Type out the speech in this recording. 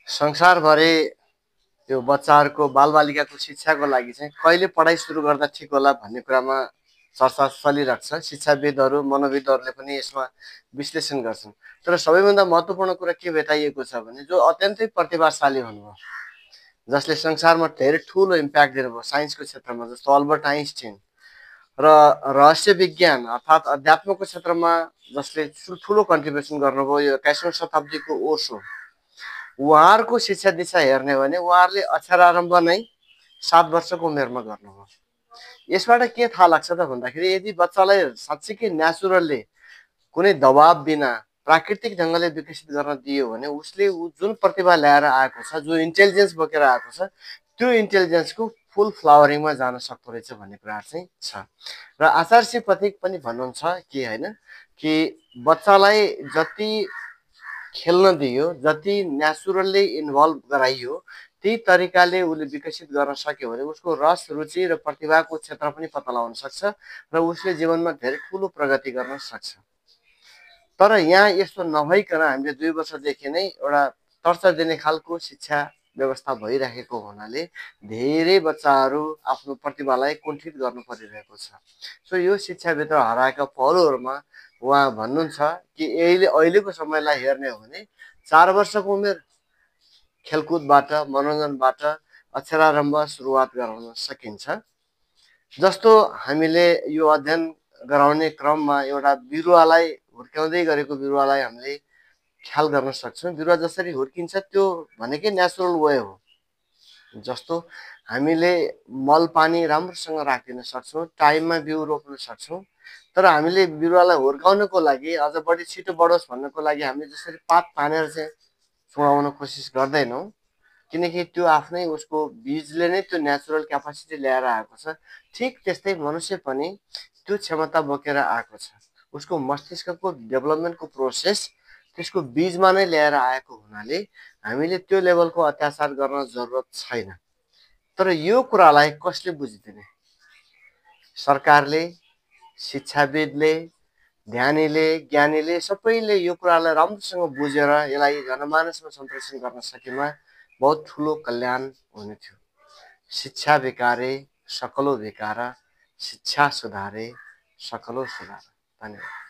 संसारभरि यो बच्चाहरूको बालबालिकाको शिक्षाको लागि चाहिँ कहिले पढाइ सुरु गर्दा ठिक होला भन्ने कुरामा चर्चा चलिरहेको छ। शिक्षाविदहरू मनोविदहरूले पनि यसमा विश्लेषण गर्छन्। तर सबैभन्दा महत्त्वपूर्ण कुरा के भेटाइएको छ भने जो अत्यन्तै प्रतिभाशाली हुनुभयो, जसले संसारमा धेरै ठुलो इम्प्याक्ट दिनुभयो साइन्सको क्षेत्रमा, जस्तो अल्बर्ट आइन्स्टाइन, र रहस्य विज्ञान अर्थात् अध्यात्मको क्षेत्रमा जसले ठुलो कन्ट्रिब्युसन गर्नुभयो यो 21औं शताब्दीको ओशो, उहाँहरूको शिक्षा दिशा हेर्ने हो भने उहाँहरूले अक्षरारम्भ नै 7 वर्षको उमेरमा गर्नुभयो। यसबाट के थाहा लाग्छ त भन्दाखेरि यदि बच्चालाई साँच्चीकै न्याचुरलले कुनै दबाब बिना प्राकृतिक ढङ्गले विकसित गर्न दियो भने उसले जुन प्रतिभा ल्याएर आएको छ, जो इन्टेलिजेन्स बोकेर आएको छ, त्यो इन्टेलिजेन्सको फुल फ्लावरिङमा जान सक्दो रहेछ भन्ने कुरा चाहिँ छ। र आचार्य श्री पथिक पनि भन्नुहुन्छ कि होइन कि बच्चालाई जति खेल्न दियो, जति न्याचुरल्ली इन्भल्भ गराइयो, त्यही तरिकाले उसले विकसित गर्न सक्यो भने उसको रस रुचि र प्रतिभाको क्षेत्र पनि पत्ता लगाउन सक्छ र उसले जीवनमा धेरै ठुलो प्रगति गर्न सक्छ। तर यहाँ यस्तो नभइकन हामीले 2 वर्षदेखि नै एउटा टर्चर दिने खालको शिक्षा व्यवस्था भइरहेको हुनाले धेरै बच्चाहरू आफ्नो प्रतिभालाई कुण्ठित गर्नु परिरहेको छ। सो यो शिक्षाभित्र हराएका पहलहरूमा उहाँ भन्नुहुन्छ कि अहिलेको समयलाई हेर्ने हो भने 4 वर्षको उमेर खेलकुदबाट, मनोरञ्जनबाट अक्षरारम्भ सुरुवात गराउन सकिन्छ। जस्तो हामीले यो अध्ययन गराउने क्रममा एउटा बिरुवालाई हुर्काउँदै गरेको बिरुवालाई हामीले ख्याल गर्न सक्छौँ। बिरुवा जसरी हुर्किन्छ त्यो भनेकै नेचुरल वे हो। जस्तो हामीले मल पानी राम्रोसँग राखिदिन सक्छौँ, टाइममा बिउ रोप्न सक्छौँ, तर हामीले बिरुवालाई हुर्काउनको लागि अझ बढी छिटो बढोस् भन्नको लागि हामीले जसरी पात तानेर चाहिँ छुडाउन कोसिस गर्दैनौँ, किनकि त्यो आफ्नै उसको बीजले नै त्यो नेचुरल क्यापासिटी ल्याएर आएको छ। ठिक त्यस्तै मनुष्य पनि त्यो क्षमता बोकेर आएको छ। उसको मस्तिष्कको डेभलपमेन्टको प्रोसेस त्यसको बीजमा नै ल्याएर आएको हुनाले हामीले त्यो लेभलको अत्याचार गर्न जरुरत छैन। तर यो कुरालाई कसले बुझिदिने? सरकारले, शिक्षाविदले, ध्यानीले, ज्ञानीले सबैले यो कुरालाई राम्रोसँग बुझेर यसलाई जनमानसमा सम्प्रेषण गर्न सकेमा बहुत ठुलो कल्याण हुने थियो। शिक्षा विकारे सकलो विकार, शिक्षा सुधारे सकलो सुधार। धन्यवाद।